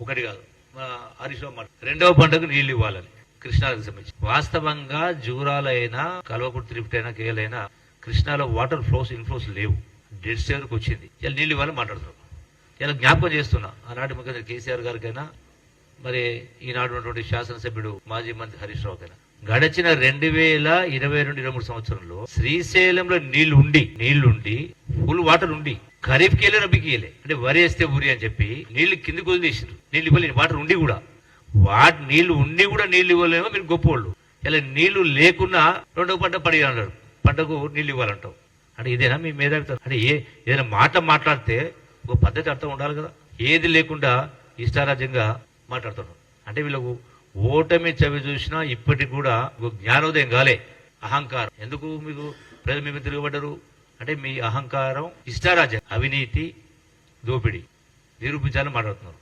ఒకటి కాదు. హరీష్ రావు మాట రెండవ పంటకు నీళ్లు ఇవ్వాలని కృష్ణాకి సంబంధించి వాస్తవంగా జూరాలైనా కల్వకుర్తి లిఫ్ట్ అయినా కేలైనా కృష్ణాలో వాటర్ ఫ్లోస్ ఇన్ఫ్లోస్ లేవు. డెడ్ స్టేవర్కి వచ్చింది. ఇలా నీళ్ళు ఇవ్వాలని మాట్లాడుతున్నాం. ఇలా జ్ఞాపకం చేస్తున్నా ఆనాటి ముఖ్యమంత్రి కేసీఆర్ గారికైనా మరి ఈనాడు ఉన్నటువంటి శాసనసభ్యుడు మాజీ మంత్రి హరీష్ రావు కైనా గడిచిన 2022-23 సంవత్సరంలో శ్రీశైలంలో నీళ్లుండి ఫుల్ వాటర్ ఉండి ఖరీఫ్ కేలే రబీకి కేలే అంటే వరి వేస్తే ఊరి అని చెప్పి నీళ్లు కిందికి వదిలేసారు. నీళ్లు ఇవ్వలేదు. వాటర్ ఉండి కూడా నీళ్లు ఉండి కూడా నీళ్లు ఇవ్వలేమో మీరు గొప్పోళ్ళు. ఇలా నీళ్లు లేకున్నా రెండవ పంట పడి అన్నాడు. పంటకు నీళ్లు ఇవ్వాలంటావు అంటే ఇదేనా మీ మేధావిత? అంటే ఏదైనా మాట మాట్లాడితే ఒక పద్ధతి అర్థం ఉండాలి కదా. ఏది లేకుండా ఇష్టారాజ్యంగా మాట్లాడుతున్నాడు అంటే వీళ్ళకు ఓటమి చవి చూసినా ఇప్పటికి కూడా జ్ఞానోదయం కాలే. అహంకారం ఎందుకు మీకు ప్రజలు మీకు తిరగబడ్డరు అంటే మీ అహంకారం ఇష్టారాజ్యం అవినీతి దోపిడీ నిరూపించాలని మాట్లాడుతున్నారు.